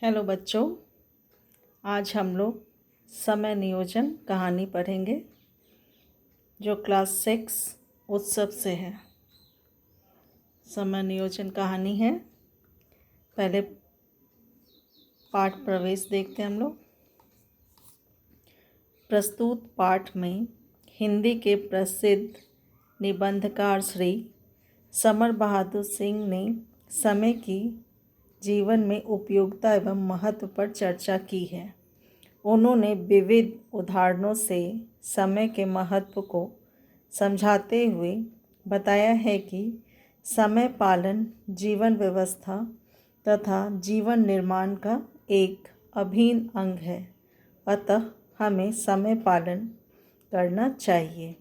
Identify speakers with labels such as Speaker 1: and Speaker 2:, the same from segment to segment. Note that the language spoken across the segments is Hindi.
Speaker 1: हेलो बच्चों, आज हम लोग समय नियोजन कहानी पढ़ेंगे जो क्लास 6 उत्सव से है। समय नियोजन कहानी है। पहले पाठ प्रवेश देखते हैं हम लोग। प्रस्तुत पाठ में हिंदी के प्रसिद्ध निबंधकार श्री समर बहादुर सिंह ने समय की जीवन में उपयोगिता एवं महत्व पर चर्चा की है। उन्होंने विविध उदाहरणों से समय के महत्व को समझाते हुए बताया है कि समय पालन जीवन व्यवस्था तथा जीवन निर्माण का एक अभिन्न अंग है। अतः हमें समय पालन करना चाहिए।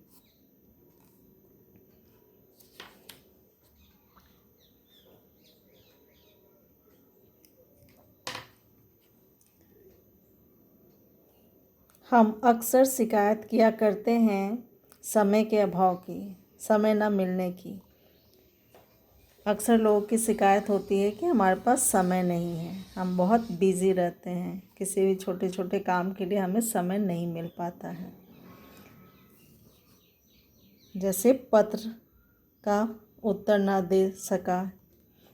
Speaker 1: हम अक्सर शिकायत किया करते हैं समय के अभाव की, समय न मिलने की। अक्सर लोगों की शिकायत होती है कि हमारे पास समय नहीं है, हम बहुत बिज़ी रहते हैं, किसी भी छोटे छोटे काम के लिए हमें समय नहीं मिल पाता है। जैसे पत्र का उत्तर ना दे सका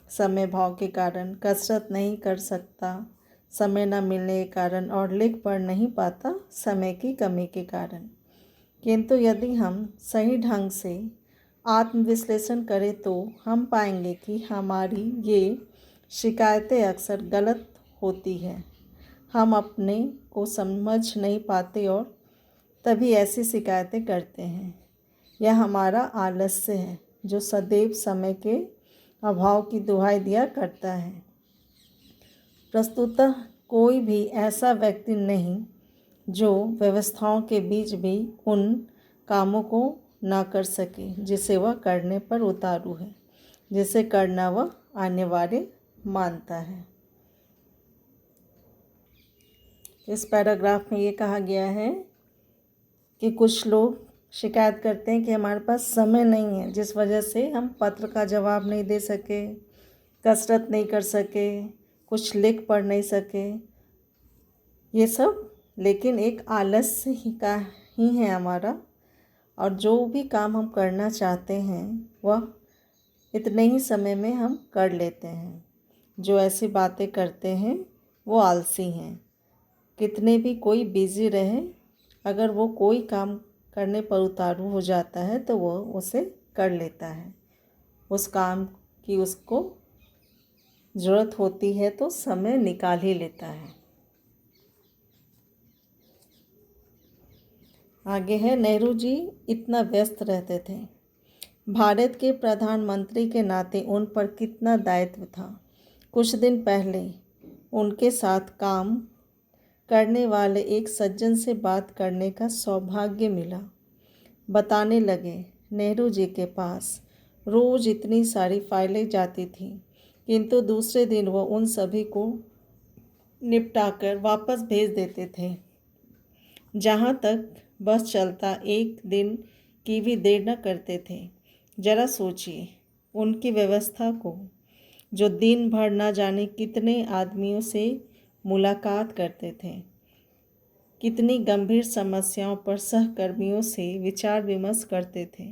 Speaker 1: समय भाव के कारण, कसरत नहीं कर सकता समय न मिलने के कारण, और लिख पढ़ नहीं पाता समय की कमी के कारण। किंतु यदि हम सही ढंग से आत्मविश्लेषण करें तो हम पाएंगे कि हमारी ये शिकायतें अक्सर गलत होती हैं। हम अपने को समझ नहीं पाते और तभी ऐसी शिकायतें करते हैं। यह हमारा आलस्य है जो सदैव समय के अभाव की दुहाई दिया करता है। प्रस्तुतः कोई भी ऐसा व्यक्ति नहीं जो व्यवस्थाओं के बीच भी उन कामों को ना कर सके जिसे वह करने पर उतारू है, जिसे करना वह अनिवार्य मानता है। इस पैराग्राफ में ये कहा गया है कि कुछ लोग शिकायत करते हैं कि हमारे पास समय नहीं है, जिस वजह से हम पत्र का जवाब नहीं दे सके, कसरत नहीं कर सके, कुछ लिख पढ़ नहीं सके। ये सब लेकिन एक आलस्य ही है हमारा, और जो भी काम हम करना चाहते हैं वह इतने ही समय में हम कर लेते हैं। जो ऐसी बातें करते हैं वो आलसी हैं। कितने भी कोई बिज़ी रहे, अगर वो कोई काम करने पर उतारू हो जाता है तो वो उसे कर लेता है। उस काम की उसको ज़रूरत होती है तो समय निकाल ही लेता है। आगे है, नेहरू जी इतना व्यस्त रहते थे। भारत के प्रधानमंत्री के नाते उन पर कितना दायित्व था। कुछ दिन पहले उनके साथ काम करने वाले एक सज्जन से बात करने का सौभाग्य मिला। बताने लगे, नेहरू जी के पास रोज़ इतनी सारी फाइलें जाती थीं, किंतु दूसरे दिन वो उन सभी को निपटाकर वापस भेज देते थे। जहाँ तक बस चलता एक दिन की भी देर न करते थे। जरा सोचिए उनकी व्यवस्था को, जो दिन भर न जाने कितने आदमियों से मुलाकात करते थे, कितनी गंभीर समस्याओं पर सहकर्मियों से विचार विमर्श करते थे,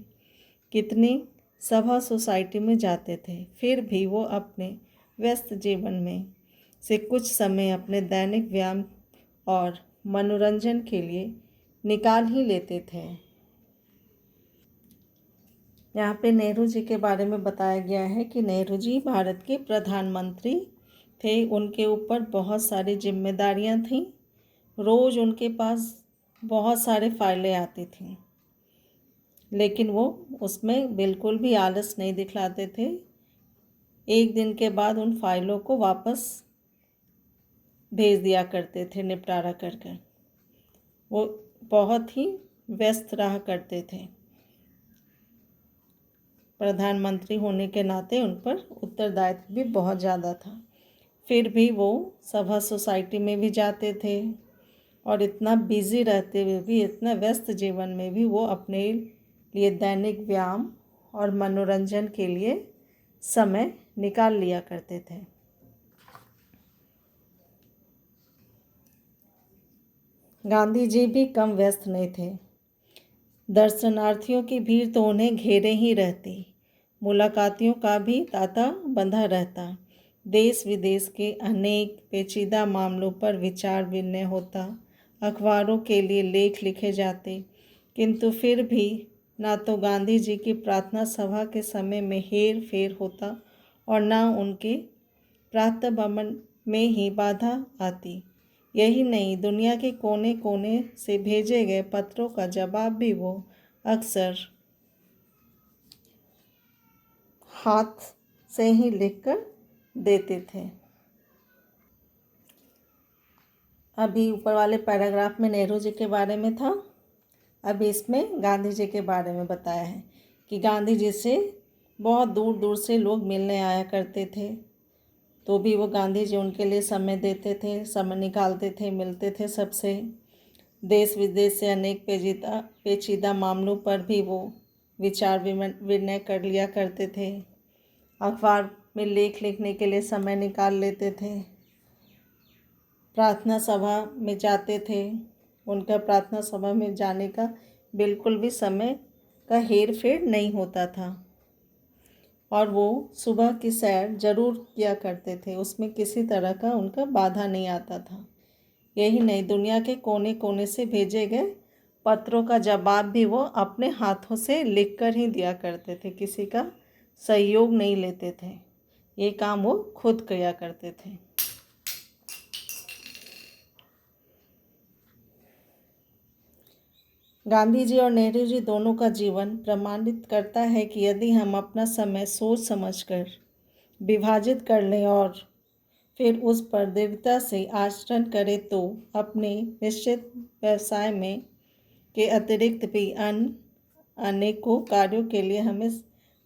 Speaker 1: कितनी सभा सोसाइटी में जाते थे, फिर भी वो अपने व्यस्त जीवन में से कुछ समय अपने दैनिक व्यायाम और मनोरंजन के लिए निकाल ही लेते थे। यहाँ पे नेहरू जी के बारे में बताया गया है कि नेहरू जी भारत के प्रधानमंत्री थे। उनके ऊपर बहुत सारी जिम्मेदारियाँ थीं। रोज़ उनके पास बहुत सारे फाइलें आती थीं, लेकिन वो उसमें बिल्कुल भी आलस नहीं दिखलाते थे। एक दिन के बाद उन फाइलों को वापस भेज दिया करते थे निपटारा कर कर। वो बहुत ही व्यस्त रहा करते थे। प्रधानमंत्री होने के नाते उन पर उत्तरदायित्व भी बहुत ज़्यादा था। फिर भी वो सभा सोसाइटी में भी जाते थे और इतना बिज़ी रहते हुए भी, इतना व्यस्त जीवन में भी वो अपने लिए दैनिक व्यायाम और मनोरंजन के लिए समय निकाल लिया करते थे। गांधी जी भी कम व्यस्त नहीं थे। दर्शनार्थियों की भीड़ तो उन्हें घेरे ही रहती, मुलाकातियों का भी तांता बंधा रहता, देश विदेश के अनेक पेचीदा मामलों पर विचार विनिमय होता, अखबारों के लिए लेख लिखे जाते, किंतु फिर भी ना तो गांधी जी की प्रार्थना सभा के समय में हेर फेर होता और ना उनके प्रातः भ्रमण में ही बाधा आती। यही नहीं, दुनिया के कोने कोने से भेजे गए पत्रों का जवाब भी वो अक्सर हाथ से ही लिखकर देते थे। अभी ऊपर वाले पैराग्राफ में नेहरू जी के बारे में था, अभी इसमें गांधी जी के बारे में बताया है कि गांधी जी से बहुत दूर दूर से लोग मिलने आया करते थे, तो भी वो गांधी जी उनके लिए समय देते थे, समय निकालते थे, मिलते थे सबसे। देश विदेश से अनेक पेचीदा मामलों पर भी वो विचार विनिमय कर लिया करते थे, अखबार में लेख लिखने के लिए समय निकाल लेते थे, प्रार्थना सभा में जाते थे। उनका प्रार्थना सभा में जाने का बिल्कुल भी समय का हेर फेर नहीं होता था और वो सुबह की सैर जरूर किया करते थे, उसमें किसी तरह का उनका बाधा नहीं आता था। यही नहीं, दुनिया के कोने कोने से भेजे गए पत्रों का जवाब भी वो अपने हाथों से लिखकर ही दिया करते थे, किसी का सहयोग नहीं लेते थे, ये काम वो खुद किया करते थे। गांधी जी और नेहरू जी दोनों का जीवन प्रमाणित करता है कि यदि हम अपना समय सोच समझकर विभाजित कर लें और फिर उस पर दृढ़ता से आचरण करें तो अपने निश्चित व्यवसाय में के अतिरिक्त भी अनेकों कार्यों के लिए हमें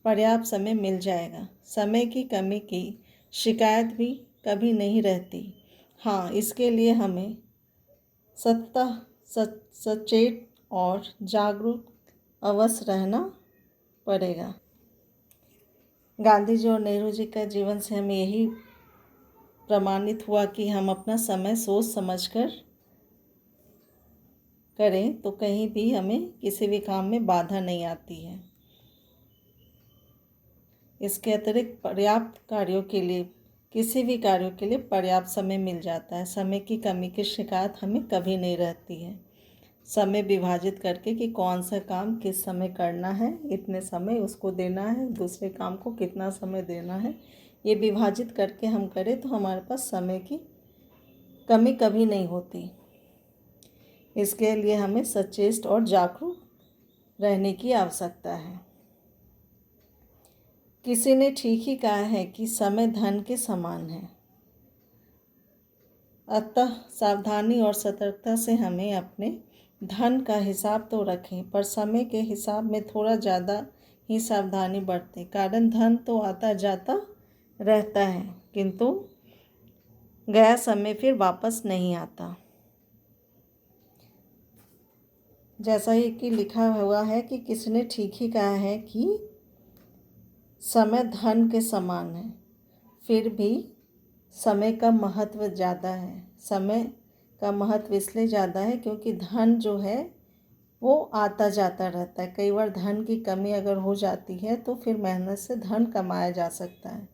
Speaker 1: पर्याप्त समय मिल जाएगा। समय की कमी की शिकायत भी कभी नहीं रहती। हाँ, इसके लिए हमें सचेत और जागरूक अवश्य रहना पड़ेगा। गांधी जी और नेहरू जी का जीवन से हमें यही प्रमाणित हुआ कि हम अपना समय सोच समझकर करें तो कहीं भी हमें किसी भी काम में बाधा नहीं आती है। इसके अतिरिक्त पर्याप्त कार्यों के लिए किसी भी कार्यों के लिए पर्याप्त समय मिल जाता है। समय की कमी की शिकायत हमें कभी नहीं रहती है। समय विभाजित करके कि कौन सा काम किस समय करना है, इतने समय उसको देना है, दूसरे काम को कितना समय देना है, ये विभाजित करके हम करें तो हमारे पास समय की कमी कभी नहीं होती। इसके लिए हमें सचेत और जागरूक रहने की आवश्यकता है। किसी ने ठीक ही कहा है कि समय धन के समान है, अतः सावधानी और सतर्कता से हमें अपने धन का हिसाब तो रखें, पर समय के हिसाब में थोड़ा ज़्यादा ही सावधानी बरतें। कारण धन तो आता जाता रहता है, किंतु गया समय फिर वापस नहीं आता। जैसा ही कि लिखा हुआ है कि किसी ने ठीक ही कहा है कि समय धन के समान है, फिर भी समय का महत्व ज़्यादा है। समय का महत्व इसलिए ज़्यादा है क्योंकि धन जो है वो आता जाता रहता है। कई बार धन की कमी अगर हो जाती है तो फिर मेहनत से धन कमाया जा सकता है,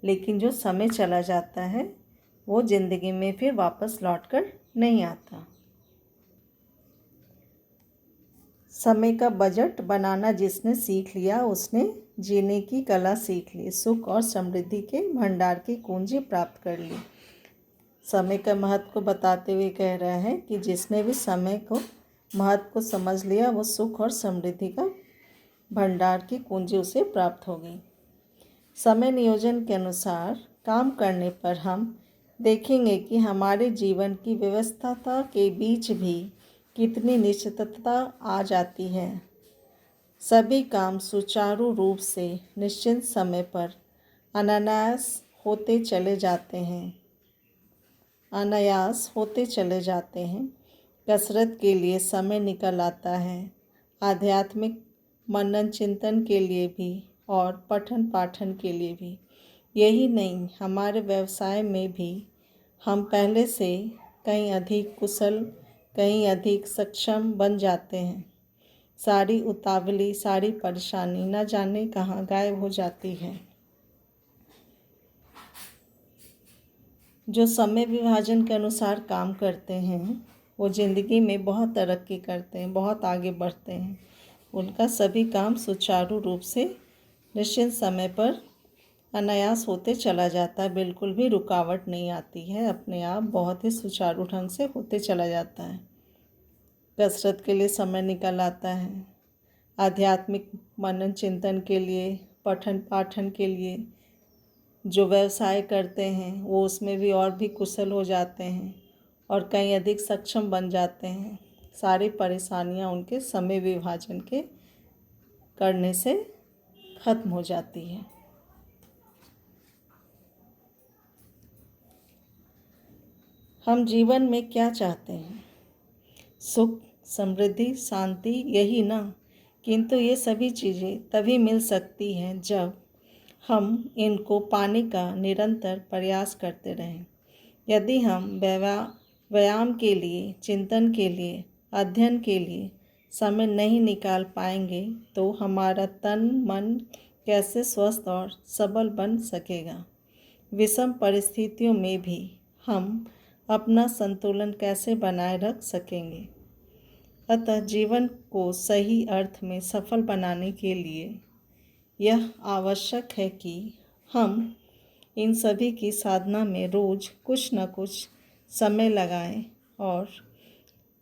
Speaker 1: लेकिन जो समय चला जाता है वो ज़िंदगी में फिर वापस लौट कर नहीं आता। समय का बजट बनाना जिसने सीख लिया उसने जीने की कला सीख ली, सुख और समृद्धि के भंडार की कुंजी प्राप्त कर ली। समय का महत्व को बताते हुए कह रहा है कि जिसने भी समय को महत्व को समझ लिया वो सुख और समृद्धि का भंडार की कुंजी उसे प्राप्त हो गई। समय नियोजन के अनुसार काम करने पर हम देखेंगे कि हमारे जीवन की व्यवस्था के बीच भी कितनी निश्चितता आ जाती है। सभी काम सुचारू रूप से निश्चित समय पर अनायास होते चले जाते हैं। कसरत के लिए समय निकल आता है, आध्यात्मिक मनन चिंतन के लिए भी और पठन पाठन के लिए भी। यही नहीं, हमारे व्यवसाय में भी हम पहले से कहीं अधिक कुशल, कहीं अधिक सक्षम बन जाते हैं। सारी उतावली, सारी परेशानी न जाने कहाँ गायब हो जाती है। जो समय विभाजन के अनुसार काम करते हैं वो ज़िंदगी में बहुत तरक्की करते हैं, बहुत आगे बढ़ते हैं। उनका सभी काम सुचारू रूप से निश्चित समय पर अनायास होते चला जाता है, बिल्कुल भी रुकावट नहीं आती है, अपने आप बहुत ही सुचारू ढंग से होते चला जाता है। कसरत के लिए समय निकल आता है, आध्यात्मिक मनन चिंतन के लिए, पठन पाठन के लिए, जो व्यवसाय करते हैं वो उसमें भी और भी कुशल हो जाते हैं और कहीं अधिक सक्षम बन जाते हैं। सारी परेशानियां उनके समय विभाजन के करने से खत्म हो जाती है। हम जीवन में क्या चाहते हैं? सुख, समृद्धि, शांति, यही ना। किंतु ये सभी चीज़ें तभी मिल सकती हैं जब हम इनको पाने का निरंतर प्रयास करते रहें। यदि हम व्यायाम के लिए, चिंतन के लिए, अध्ययन के लिए समय नहीं निकाल पाएंगे तो हमारा तन मन कैसे स्वस्थ और सबल बन सकेगा? विषम परिस्थितियों में भी हम अपना संतुलन कैसे बनाए रख सकेंगे? अतः जीवन को सही अर्थ में सफल बनाने के लिए यह आवश्यक है कि हम इन सभी की साधना में रोज कुछ न कुछ समय लगाएं और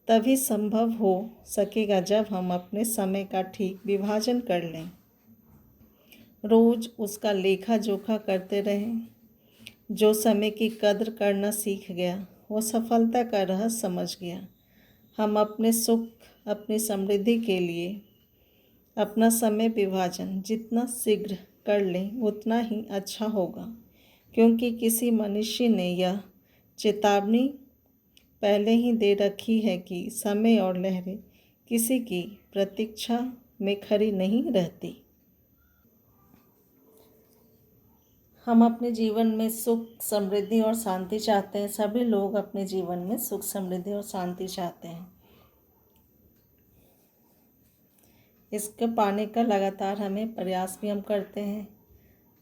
Speaker 1: तभी संभव हो सकेगा जब हम अपने समय का ठीक विभाजन कर लें। रोज उसका लेखा जोखा करते रहें। जो समय की कद्र करना सीख गया वो सफलता का रहस्य समझ गया। हम अपने सुख, अपनी समृद्धि के लिए अपना समय विभाजन जितना शीघ्र कर लें उतना ही अच्छा होगा, क्योंकि किसी मनुष्य ने यह चेतावनी पहले ही दे रखी है कि समय और लहरें किसी की प्रतीक्षा में खड़ी नहीं रहती। हम अपने जीवन में सुख, समृद्धि और शांति चाहते हैं। सभी लोग अपने जीवन में सुख, समृद्धि और शांति चाहते हैं। इसके पाने का लगातार हमें प्रयास भी हम करते हैं।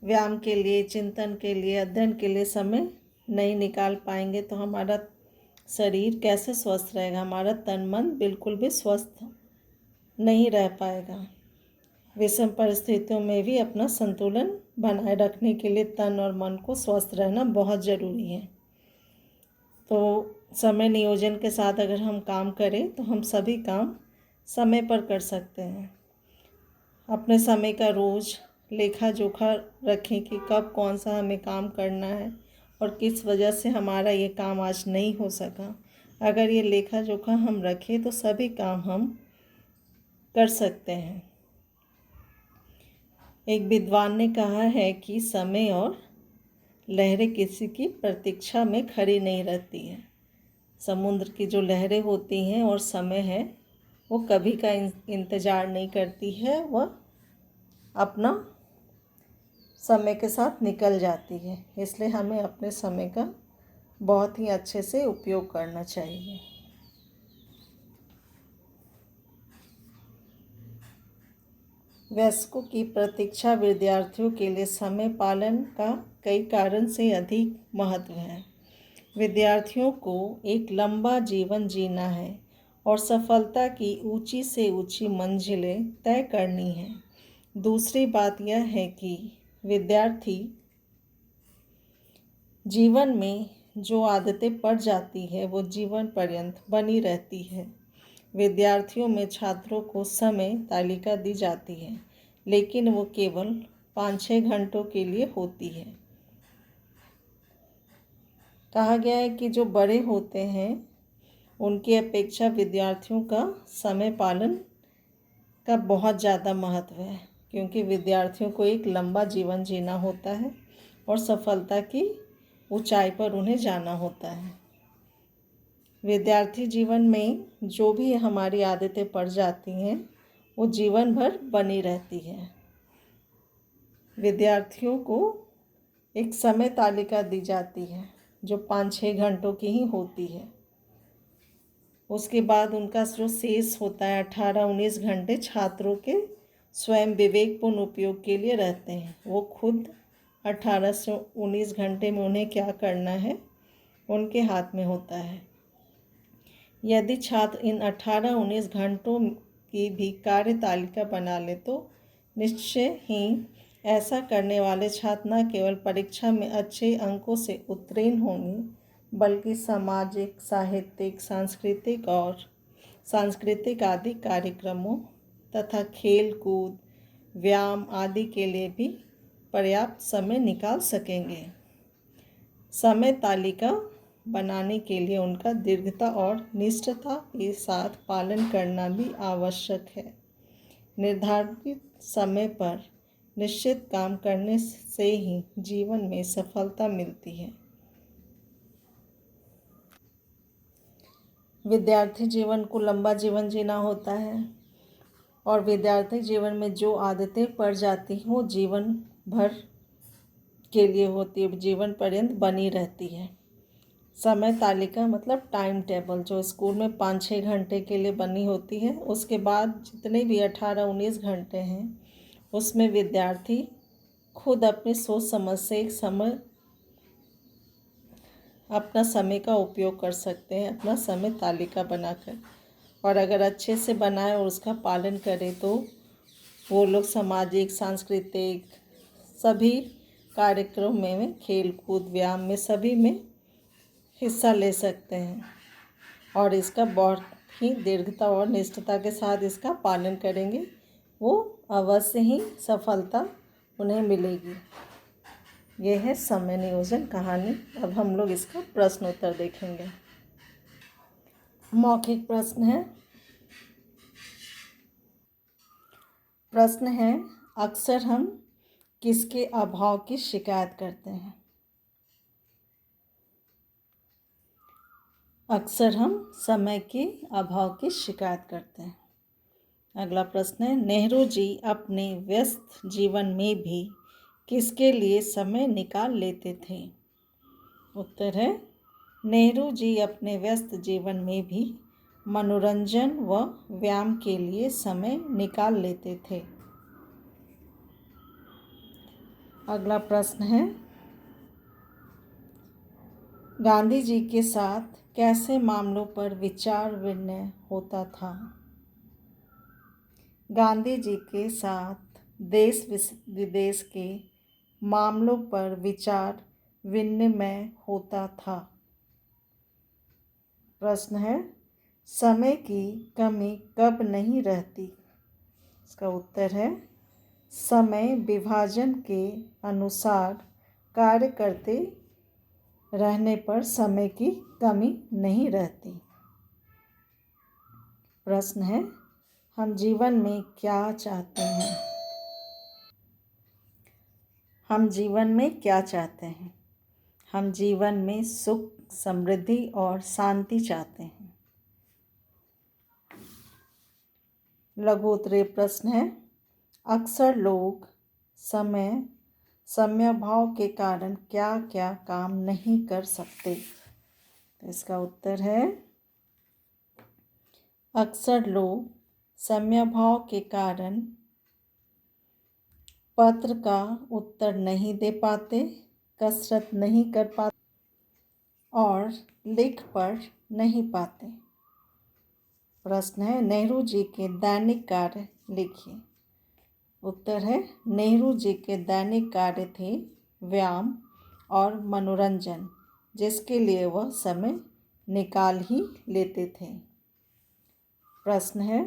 Speaker 1: व्यायाम के लिए, चिंतन के लिए, अध्ययन के लिए समय नहीं निकाल पाएंगे तो हमारा शरीर कैसे स्वस्थ रहेगा? हमारा तन मन बिल्कुल भी स्वस्थ नहीं रह पाएगा। विषम परिस्थितियों में भी अपना संतुलन बनाए रखने के लिए तन और मन को स्वस्थ रहना बहुत ज़रूरी है। तो समय नियोजन के साथ अगर हम काम करें तो हम सभी काम समय पर कर सकते हैं। अपने समय का रोज़ लेखा जोखा रखें कि कब कौन सा हमें काम करना है और किस वजह से हमारा ये काम आज नहीं हो सका। अगर ये लेखा जोखा हम रखें तो सभी काम हम कर सकते हैं। एक विद्वान ने कहा है कि समय और लहरें किसी की प्रतीक्षा में खड़ी नहीं रहती हैं। समुद्र की जो लहरें होती हैं और समय है वो कभी का इंतज़ार नहीं करती है, वह अपना समय के साथ निकल जाती है। इसलिए हमें अपने समय का बहुत ही अच्छे से उपयोग करना चाहिए। वयस्कों की प्रतीक्षा विद्यार्थियों के लिए समय पालन का कई कारण से अधिक महत्व है। विद्यार्थियों को एक लंबा जीवन जीना है और सफलता की ऊंची से ऊंची मंजिलें तय करनी है। दूसरी बात यह है कि विद्यार्थी जीवन में जो आदतें पड़ जाती है वो जीवन पर्यंत बनी रहती है। विद्यार्थियों में छात्रों को समय तालिका दी जाती है, लेकिन वो केवल 5-6 घंटों के लिए होती है। कहा गया है कि जो बड़े होते हैं उनकी अपेक्षा विद्यार्थियों का समय पालन का बहुत ज़्यादा महत्व है, क्योंकि विद्यार्थियों को एक लंबा जीवन जीना होता है और सफलता की ऊंचाई पर उन्हें जाना होता है। विद्यार्थी जीवन में जो भी हमारी आदतें पड़ जाती हैं वो जीवन भर बनी रहती है। विद्यार्थियों को एक समय तालिका दी जाती है जो 5-6 घंटों की ही होती है। उसके बाद उनका जो शेष होता है 18-19 घंटे छात्रों के स्वयं विवेकपूर्ण उपयोग के लिए रहते हैं। वो खुद 18 से 19 घंटे में उन्हें क्या करना है उनके हाथ में होता है। यदि छात्र इन 18-19 घंटों की भी कार्य तालिका बना ले तो निश्चय ही ऐसा करने वाले छात्र न केवल परीक्षा में अच्छे अंकों से उत्तीर्ण होंगे बल्कि सामाजिक, साहित्यिक, सांस्कृतिक आदि कार्यक्रमों तथा खेल कूद, व्यायाम आदि के लिए भी पर्याप्त समय निकाल सकेंगे। समय तालिका बनाने के लिए उनका दृढ़ता और निष्ठता के साथ पालन करना भी आवश्यक है। निर्धारित समय पर निश्चित काम करने से ही जीवन में सफलता मिलती है। विद्यार्थी जीवन को लंबा जीवन जीना होता है और विद्यार्थी जीवन में जो आदतें पड़ जाती हैं वो जीवन भर के लिए होती है, जीवन पर्यंत बनी रहती है। समय तालिका मतलब टाइम टेबल जो स्कूल में 5-6 घंटे के लिए बनी होती है, उसके बाद जितने भी 18-19 घंटे हैं उसमें विद्यार्थी खुद अपनी सोच समझ से एक समय अपना समय का उपयोग कर सकते हैं, अपना समय तालिका बनाकर। और अगर अच्छे से बनाए और उसका पालन करें तो वो लोग सामाजिक, सांस्कृतिक सभी कार्यक्रम में, खेल कूद, व्यायाम में सभी में हिस्सा ले सकते हैं और इसका बहुत ही दृढ़ता और निष्ठता के साथ इसका पालन करेंगे, वो अवश्य ही सफलता उन्हें मिलेगी। यह है समय नियोजन कहानी। अब हम लोग इसका प्रश्न उत्तर देखेंगे। मौखिक प्रश्न है अक्सर हम किसके अभाव की शिकायत करते हैं? अक्सर हम समय के अभाव की शिकायत करते हैं। अगला प्रश्न है नेहरू जी अपने व्यस्त जीवन में भी किसके लिए समय निकाल लेते थे? उत्तर है नेहरू जी अपने व्यस्त जीवन में भी मनोरंजन व व्यायाम के लिए समय निकाल लेते थे। अगला प्रश्न है गांधी जी के साथ कैसे मामलों पर विचार विनिमय होता था? गांधी जी के साथ देश विदेश के मामलों पर विचार विनिमय होता था। प्रश्न है समय की कमी कब नहीं रहती? इसका उत्तर है समय विभाजन के अनुसार कार्य करते रहने पर समय की कमी नहीं रहती। प्रश्न है हम जीवन में क्या चाहते हैं? हम जीवन में क्या चाहते हैं? हम जीवन में सुख, समृद्धि और शांति चाहते हैं। लघु उत्तरीय प्रश्न है अक्सर लोग समयाभाव के कारण क्या क्या काम नहीं कर सकते? तो इसका उत्तर है अक्सर लोग समयाभाव के कारण पत्र का उत्तर नहीं दे पाते, कसरत नहीं कर पाते और लिख पढ़ नहीं पाते। प्रश्न है नेहरू जी के दैनिक कार्य लिखिए। उत्तर है नेहरू जी के दैनिक कार्य थे व्यायाम और मनोरंजन, जिसके लिए वह समय निकाल ही लेते थे। प्रश्न है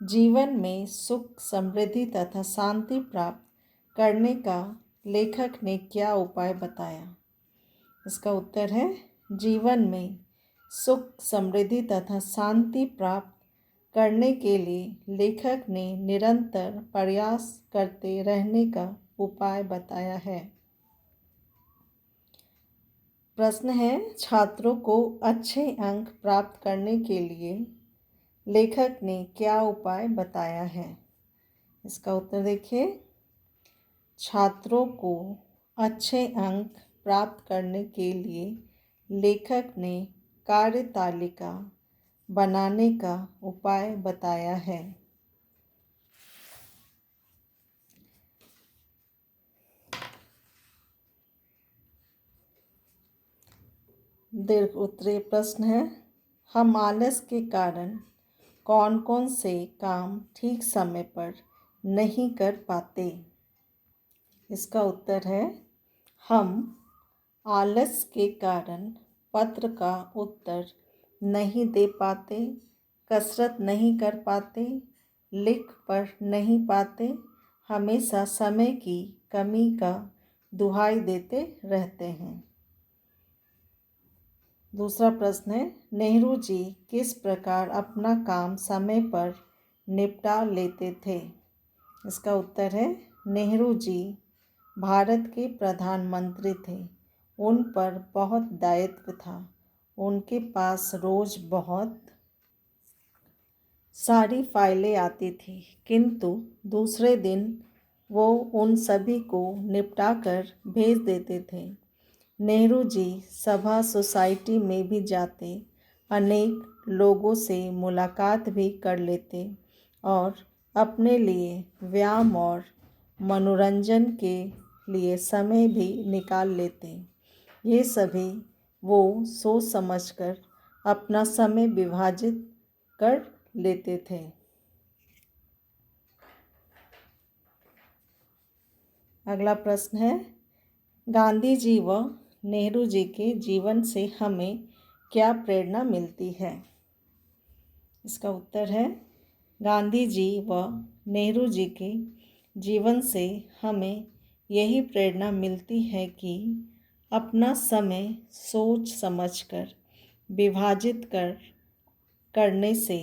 Speaker 1: जीवन में सुख, समृद्धि तथा शांति प्राप्त करने का लेखक ने क्या उपाय बताया? इसका उत्तर है जीवन में सुख, समृद्धि तथा शांति प्राप्त करने के लिए लेखक ने निरंतर प्रयास करते रहने का उपाय बताया है। प्रश्न है छात्रों को अच्छे अंक प्राप्त करने के लिए लेखक ने क्या उपाय बताया है? इसका उत्तर देखिए छात्रों को अच्छे अंक प्राप्त करने के लिए लेखक ने कार्यतालिका, बनाने का उपाय बताया है। दीर्घ उत्तरीय प्रश्न है, हम आलस के कारण कौन कौन से काम ठीक समय पर नहीं कर पाते? इसका उत्तर है, हम आलस के कारण पत्र का उत्तर नहीं दे पाते, कसरत नहीं कर पाते, लिख पढ़ नहीं पाते, हमेशा समय की कमी का दुहाई देते रहते हैं। दूसरा प्रश्न है, नेहरू जी किस प्रकार अपना काम समय पर निपटा लेते थे? इसका उत्तर है, नेहरू जी भारत के प्रधानमंत्री थे। उन पर बहुत दायित्व था। उनके पास रोज बहुत सारी फाइलें आती थी, किंतु दूसरे दिन वो उन सभी को निपटा कर भेज देते थे। नेहरू जी सभा सोसाइटी में भी जाते, अनेक लोगों से मुलाकात भी कर लेते और अपने लिए व्यायाम और मनोरंजन के लिए समय भी निकाल लेते। ये सभी वो सोच समझकर अपना समय विभाजित कर लेते थे। अगला प्रश्न है, गांधी जी व नेहरू जी के जीवन से हमें क्या प्रेरणा मिलती है? इसका उत्तर है, गांधी जी व नेहरू जी के जीवन से हमें यही प्रेरणा मिलती है कि अपना समय सोच समझकर विभाजित करने से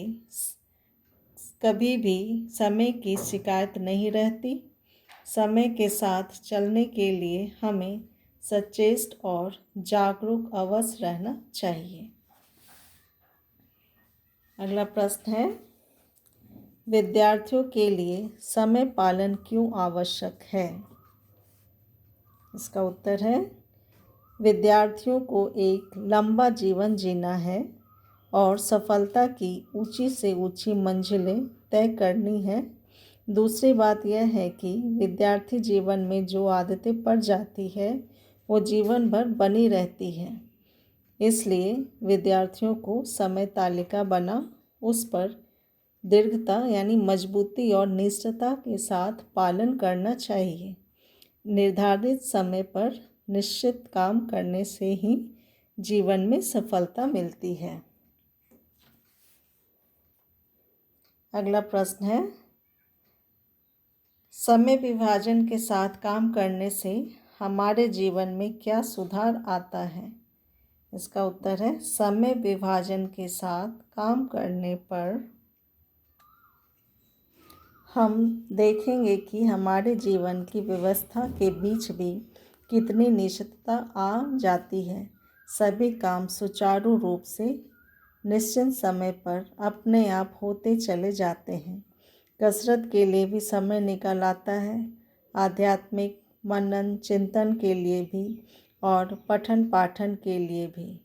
Speaker 1: कभी भी समय की शिकायत नहीं रहती। समय के साथ चलने के लिए हमें सचेत और जागरूक अवश्य रहना चाहिए। अगला प्रश्न है, विद्यार्थियों के लिए समय पालन क्यों आवश्यक है? इसका उत्तर है, विद्यार्थियों को एक लंबा जीवन जीना है और सफलता की ऊंची से ऊंची मंजिलें तय करनी है। दूसरी बात यह है कि विद्यार्थी जीवन में जो आदतें पड़ जाती है वो जीवन भर बनी रहती है। इसलिए विद्यार्थियों को समय तालिका बना उस पर दृढ़ता यानी मजबूती और निष्ठता के साथ पालन करना चाहिए। निर्धारित समय पर निश्चित काम करने से ही जीवन में सफलता मिलती है। अगला प्रश्न है, समय विभाजन के साथ काम करने से हमारे जीवन में क्या सुधार आता है? इसका उत्तर है, समय विभाजन के साथ काम करने पर हम देखेंगे कि हमारे जीवन की व्यवस्था के बीच भी कितनी निश्चितता आ जाती है। सभी काम सुचारू रूप से निश्चित समय पर अपने आप होते चले जाते हैं। कसरत के लिए भी समय निकल आता है, आध्यात्मिक मनन चिंतन के लिए भी और पठन पाठन के लिए भी।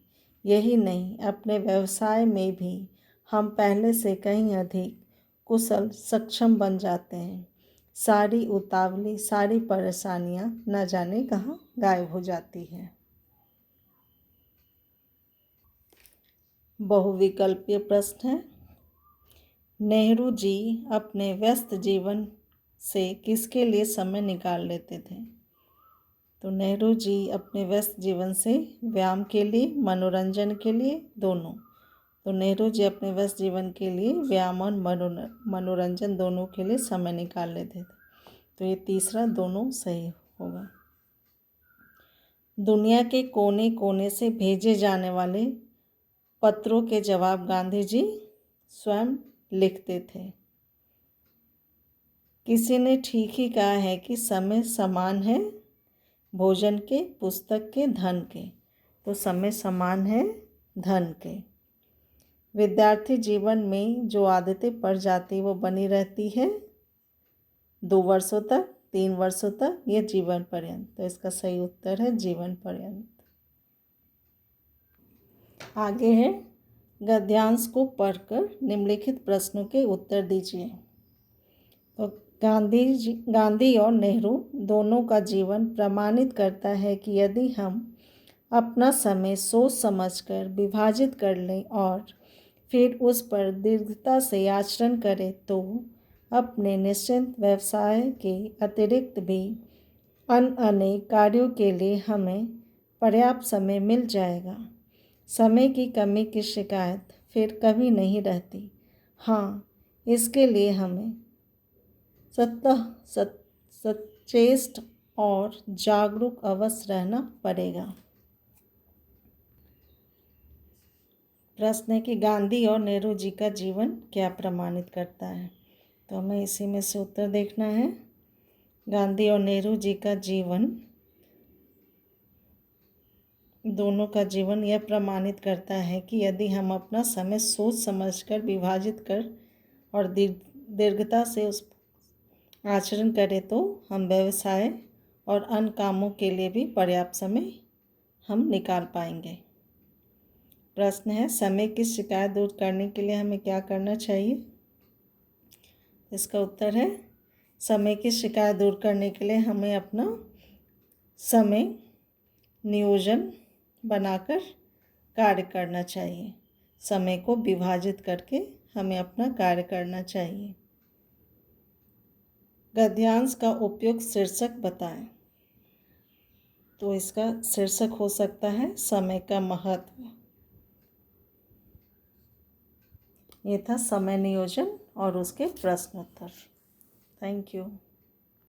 Speaker 1: यही नहीं, अपने व्यवसाय में भी हम पहले से कहीं अधिक कुशल सक्षम बन जाते हैं। सारी उतावली सारी परेशानियां न जाने कहाँ गायब हो जाती हैं। बहुविकल्पीय प्रश्न है, नेहरू जी अपने व्यस्त जीवन से किसके लिए समय निकाल लेते थे? तो नेहरू जी अपने व्यस्त जीवन से व्यायाम के लिए, मनोरंजन के लिए, दोनों। तो नेहरू जी अपने व्यस्त जीवन के लिए व्यायाम और मनोरंजन दोनों के लिए समय निकाल लेते थे। तो ये तीसरा दोनों सही होगा। दुनिया के कोने कोने से भेजे जाने वाले पत्रों के जवाब गांधी जी स्वयं लिखते थे। किसी ने ठीक ही कहा है कि समय समान है भोजन के, पुस्तक के, धन के। तो समय समान है धन के। विद्यार्थी जीवन में जो आदतें पड़ जाती वो बनी रहती है 2 वर्षों तक, 3 वर्षों तक, या जीवन पर्यंत। तो इसका सही उत्तर है जीवन पर्यंत। आगे है, गद्यांश को पढ़कर निम्नलिखित प्रश्नों के उत्तर दीजिए। तो गांधी और नेहरू दोनों का जीवन प्रमाणित करता है कि यदि हम अपना समय सोच समझकर विभाजित कर लें और फिर उस पर दृढ़ता से आचरण करें तो अपने निश्चित व्यवसाय के अतिरिक्त भी अनेक कार्यों के लिए हमें पर्याप्त समय मिल जाएगा। समय की कमी की शिकायत फिर कभी नहीं रहती। हाँ, इसके लिए हमें सचेष्ट और जागरूक अवश्य रहना पड़ेगा। प्रश्न है कि गांधी और नेहरू जी का जीवन क्या प्रमाणित करता है। तो हमें इसी में से उत्तर देखना है। गांधी और नेहरू जी का जीवन, दोनों का जीवन यह प्रमाणित करता है कि यदि हम अपना समय सोच समझकर विभाजित कर और दीर्घता से उस आचरण करें तो हम व्यवसाय और अन्य कामों के लिए भी पर्याप्त समय हम निकाल पाएंगे। प्रश्न है, समय की शिकायत दूर करने के लिए हमें क्या करना चाहिए। इसका उत्तर है, समय की शिकायत दूर करने के लिए हमें अपना समय नियोजन बनाकर कार्य करना चाहिए। समय को विभाजित करके हमें अपना कार्य करना चाहिए। गद्यांश का उपयुक्त शीर्षक बताएं। तो इसका शीर्षक हो सकता है समय का महत्व। ये था समय नियोजन और उसके प्रश्नोत्तर। Thank you.